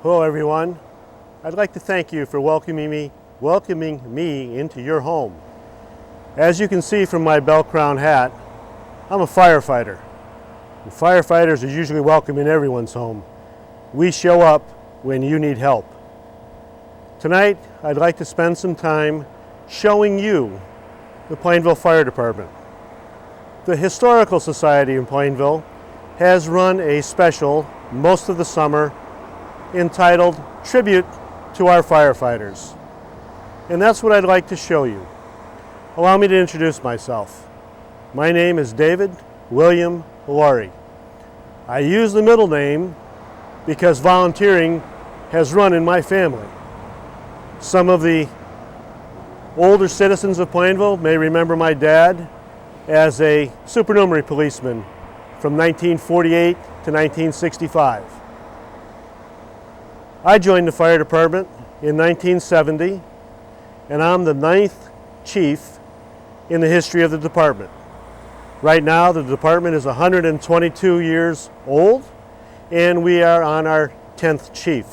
Hello everyone. I'd like to thank you for welcoming me into your home. As you can see from my bell crown hat, I'm a firefighter. And firefighters are usually welcome in everyone's home. We show up when you need help. Tonight, I'd like to spend some time showing you the Plainville Fire Department. The Historical Society in Plainville has run a special most of the summer entitled Tribute to Our Firefighters. And that's what I'd like to show you. Allow me to introduce myself. My name is David William Laurie. I use the middle name because volunteering has run in my family. Some of the older citizens of Plainville may remember my dad as a supernumerary policeman from 1948 to 1965. I joined the fire department in 1970, and I'm the 9th chief in the history of the department. Right now, the department is 122 years old, and we are on our 10th chief.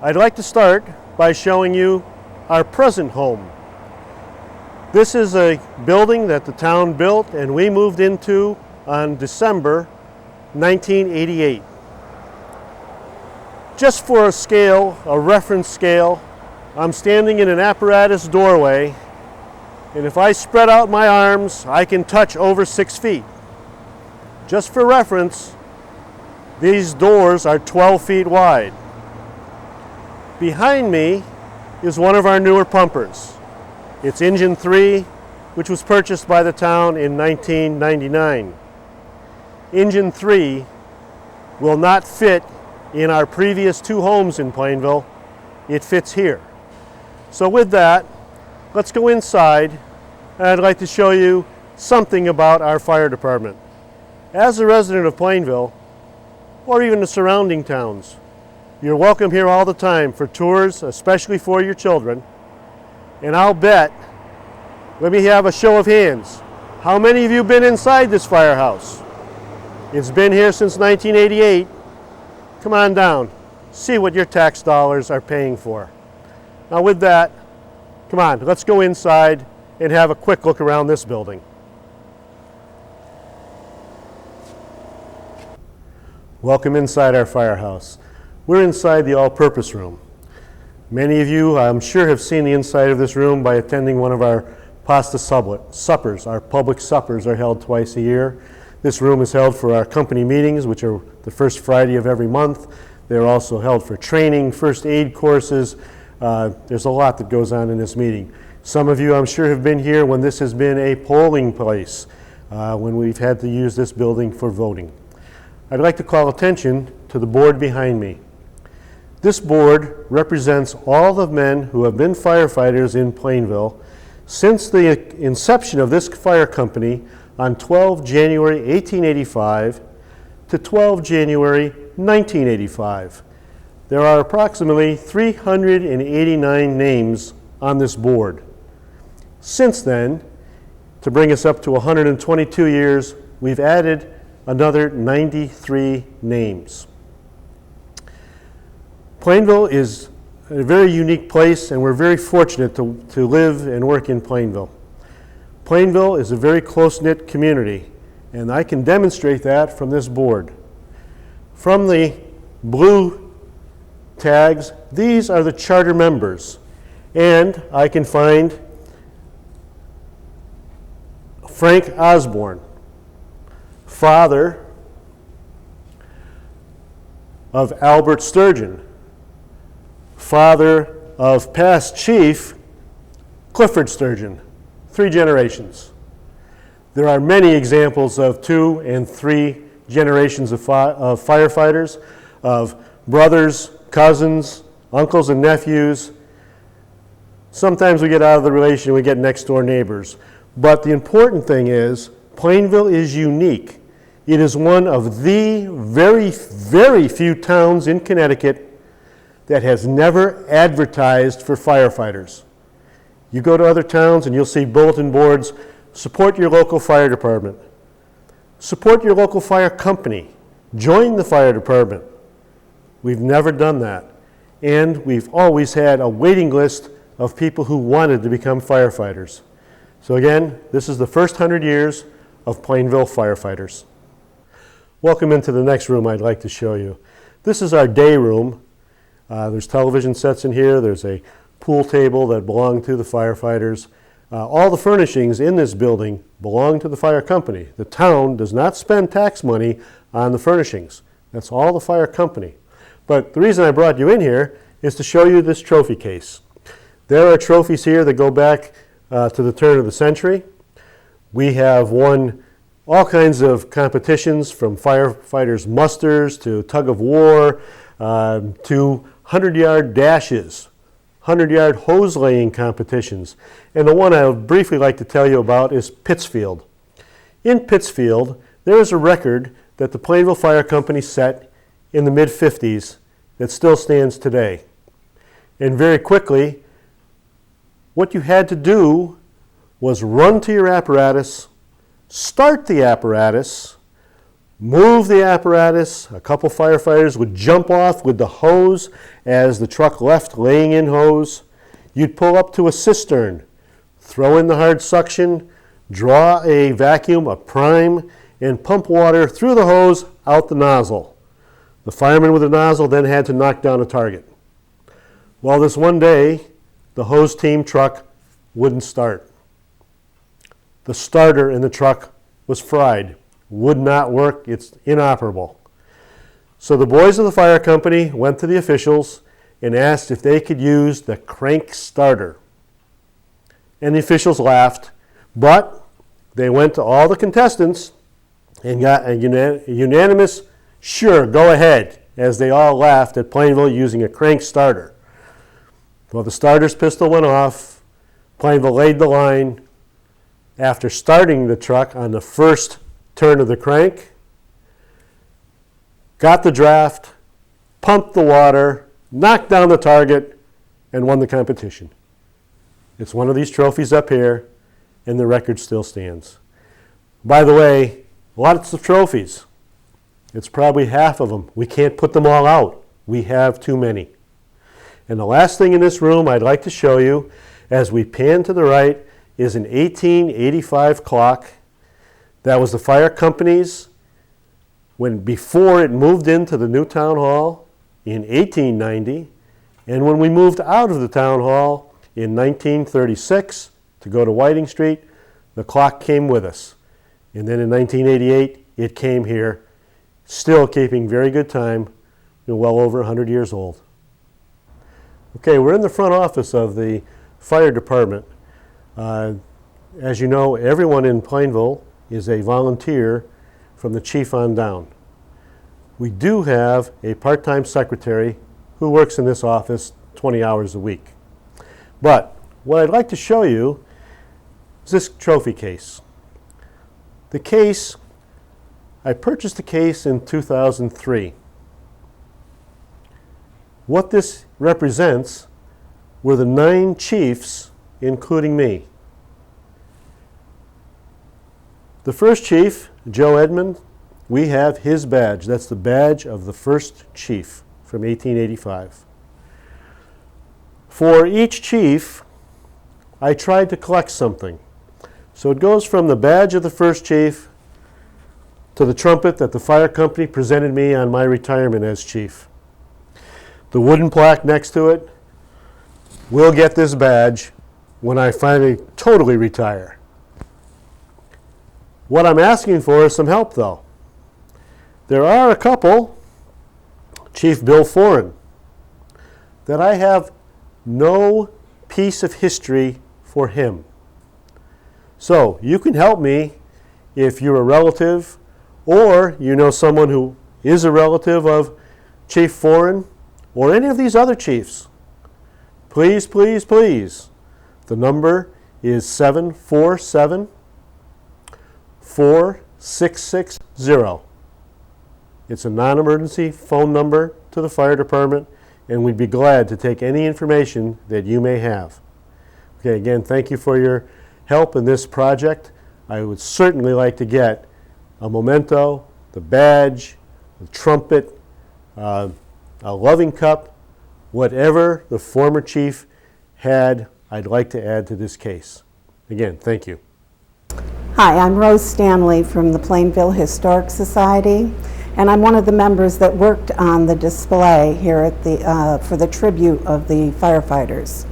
I'd like to start by showing you our present home. This is a building that the town built and we moved into on December 1988. Just for a scale, a reference scale, I'm standing in an apparatus doorway, and if I spread out my arms, I can touch over 6 feet. Just for reference, these doors are 12 feet wide. Behind me is one of our newer pumpers. It's Engine 3, which was purchased by the town in 1999. Engine 3 will not fit in our previous 2 homes in Plainville. It fits here. So with that, let's go inside, and I'd like to show you something about our fire department. As a resident of Plainville, or even the surrounding towns, you're welcome here all the time for tours, especially for your children. And I'll bet, let me have a show of hands. How many of you have been inside this firehouse? It's been here since 1988. Come on down, see what your tax dollars are paying for. Now with that, come on, let's go inside and have a quick look around this building. Welcome inside our firehouse. We're inside the all-purpose room. Many of you, I'm sure, have seen the inside of this room by attending one of our pasta suppers. Our public suppers are held twice a year. This room is held for our company meetings, which are the first Friday of every month. They're also held for training, first aid courses. There's a lot that goes on in this meeting. Some of you, I'm sure, have been here when this has been a polling place, when we've had to use this building for voting. I'd like to call attention to the board behind me. This board represents all the men who have been firefighters in Plainville since the inception of this fire company on 12 January 1885 to 12 January 1985. There are approximately 389 names on this board. Since then, to bring us up to 122 years, we've added another 93 names. Plainville is a very unique place, and we're very fortunate to live and work in Plainville. Plainville is a very close-knit community, and I can demonstrate that from this board. From the blue tags, these are the charter members, and I can find Frank Osborne, father of Albert Sturgeon, father of past chief Clifford Sturgeon, 3 generations. There are many examples of 2 and 3 generations of firefighters, of brothers, cousins, uncles and nephews. Sometimes we get out of the relation, we get next door neighbors. But the important thing is, Plainville is unique. It is one of the very, very few towns in Connecticut that has never advertised for firefighters. You go to other towns and you'll see bulletin boards, support your local fire department. Support your local fire company. Join the fire department. We've never done that. And we've always had a waiting list of people who wanted to become firefighters. So again, this is the first 100 years of Plainville firefighters. Welcome into the next room I'd like to show you. This is our day room. There's television sets in here. There's a pool table that belonged to the firefighters. All the furnishings in this building belong to the fire company. The town does not spend tax money on the furnishings. That's all the fire company. But the reason I brought you in here is to show you this trophy case. There are trophies here that go back to the turn of the century. We have won all kinds of competitions, from firefighters' musters to tug of war to 100-yard dashes, 100-yard hose laying competitions. And the one I would briefly like to tell you about is Pittsfield. In Pittsfield, there is a record that the Plainville Fire Company set in the mid-50s that still stands today. And very quickly, what you had to do was run to your apparatus, start the apparatus, move the apparatus. A couple firefighters would jump off with the hose as the truck left laying in hose. You'd pull up to a cistern, throw in the hard suction, draw a vacuum, a prime, and pump water through the hose out the nozzle. The fireman with the nozzle then had to knock down a target. Well, this one day, the hose team truck wouldn't start. The starter in the truck was fried, would not work, it's inoperable. So the boys of the fire company went to the officials and asked if they could use the crank starter. And the officials laughed, but they went to all the contestants and got a unanimous, sure, go ahead, as they all laughed at Plainville using a crank starter. Well, the starter's pistol went off. Plainville laid the line. After starting the truck on the first turn of the crank, got the draft, pumped the water, knocked down the target, and won the competition. It's one of these trophies up here, and the record still stands. By the way, lots of trophies. It's probably half of them. We can't put them all out. We have too many. And the last thing in this room I'd like to show you, as we pan to the right, is an 1885 clock. That was the fire company's before it moved into the new town hall in 1890, and when we moved out of the town hall in 1936 to go to Whiting Street, the clock came with us. And then in 1988, it came here, still keeping very good time, well over 100 years old. Okay, we're in the front office of the fire department. As you know, everyone in Plainville is a volunteer from the chief on down. We do have a part-time secretary who works in this office 20 hours a week. But what I'd like to show you is this trophy case. The case, I purchased the case in 2003. What this represents were the 9 chiefs, including me. The first chief, Joe Edmond, we have his badge. That's the badge of the first chief from 1885. For each chief, I tried to collect something. So it goes from the badge of the first chief to the trumpet that the fire company presented me on my retirement as chief. The wooden plaque next to it, we'll get this badge when I finally totally retire. What I'm asking for is some help, though. There are a couple, Chief Bill Foran, that I have no piece of history for him. So you can help me if you're a relative or you know someone who is a relative of Chief Foran or any of these other chiefs. Please, please, please. The number is 747-4660. It's a non-emergency phone number to the fire department, and we'd be glad to take any information that you may have. Okay, again, thank you for your help in this project. I would certainly like to get a memento, the badge, the trumpet. I a loving cup, whatever the former chief had, I'd like to add to this case. Again, thank you. Hi, I'm Rose Stanley from the Plainville Historic Society, and I'm one of the members that worked on the display here at the for the tribute of the firefighters.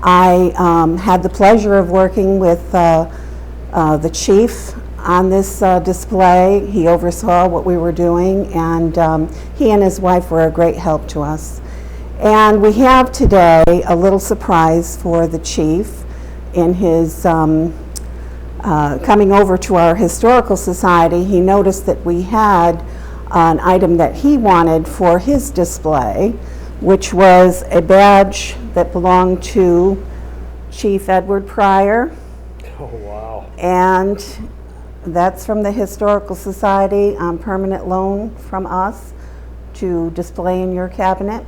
I had the pleasure of working with the chief on this display. He oversaw what we were doing, and he and his wife were a great help to us. And we have today a little surprise for the chief in his coming over to our historical society. He noticed that we had an item that he wanted for his display, which was a badge that belonged to Chief Edward Pryor. Oh, wow. And that's from the Historical Society on permanent loan from us to display in your cabinet.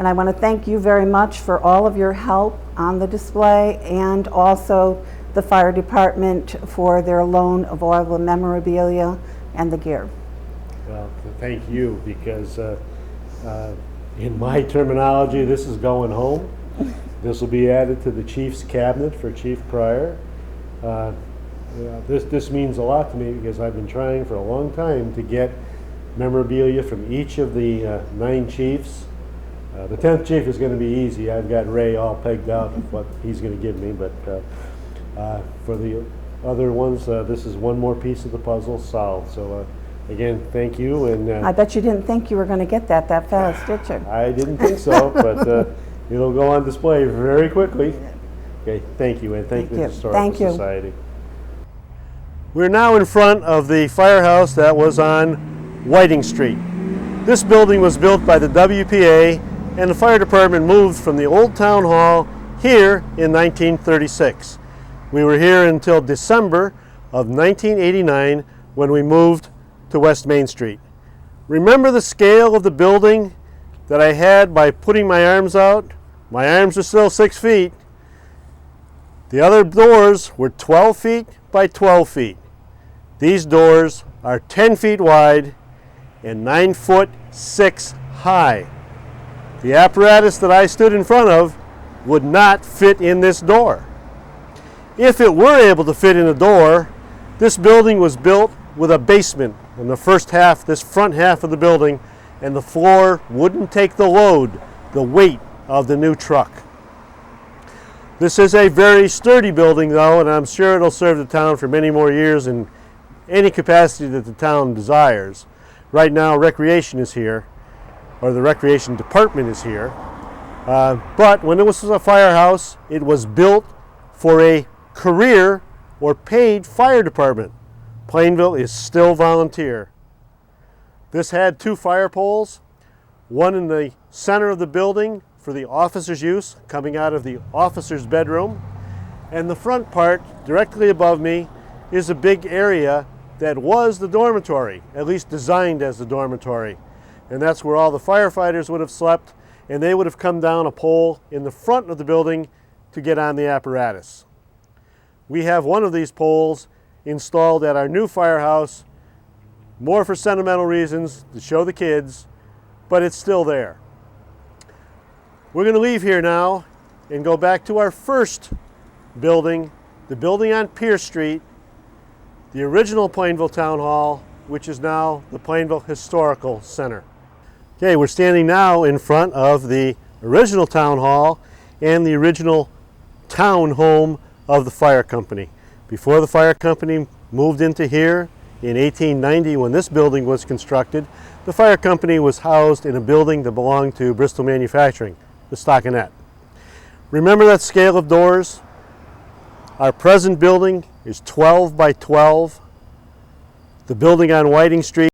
And I want to thank you very much for all of your help on the display, and also the fire department for their loan of all the memorabilia and the gear. Well, thank you, because in my terminology, this is going home. This will be added to the chief's cabinet for Chief Pryor. This means a lot to me, because I've been trying for a long time to get memorabilia from each of the 9 chiefs. The 10th chief is going to be easy. I've got Ray all pegged out of what he's going to give me, but for the other ones, this is one more piece of the puzzle solved. So again, thank you. And I bet you didn't think you were going to get that fast, did you? I didn't think so, but it'll go on display very quickly. Okay, thank you, and thank the Historical Society. We're now in front of the firehouse that was on Whiting Street. This building was built by the WPA, and the fire department moved from the old town hall here in 1936. We were here until December of 1989, when we moved to West Main Street. Remember the scale of the building that I had by putting my arms out? My arms are still 6 feet. The other doors were 12 feet by 12 feet. These doors are 10 feet wide and 9'6" high. The apparatus that I stood in front of would not fit in this door. If it were able to fit in a door, this building was built with a basement in the first half, this front half of the building, and the floor wouldn't take the load, the weight of the new truck. This is a very sturdy building, though, and I'm sure it'll serve the town for many more years in any capacity that the town desires. Right now, recreation is here, or the recreation department is here. But when it was a firehouse, it was built for a career or paid fire department. Plainville is still volunteer. This had 2 fire poles, one in the center of the building for the officers' use, coming out of the officer's bedroom. And the front part, directly above me, is a big area that was the dormitory, at least designed as the dormitory. And that's where all the firefighters would have slept, and they would have come down a pole in the front of the building to get on the apparatus. We have one of these poles installed at our new firehouse, more for sentimental reasons, to show the kids, but it's still there. We're going to leave here now and go back to our first building, the building on Pierce Street, the original Plainville Town Hall, which is now the Plainville Historical Center. Okay, we're standing now in front of the original town hall and the original town home of the fire company. Before the fire company moved into here in 1890, when this building was constructed, the fire company was housed in a building that belonged to Bristol Manufacturing, the stockinette. Remember that scale of doors? Our present building is 12 by 12. The building on Whiting Street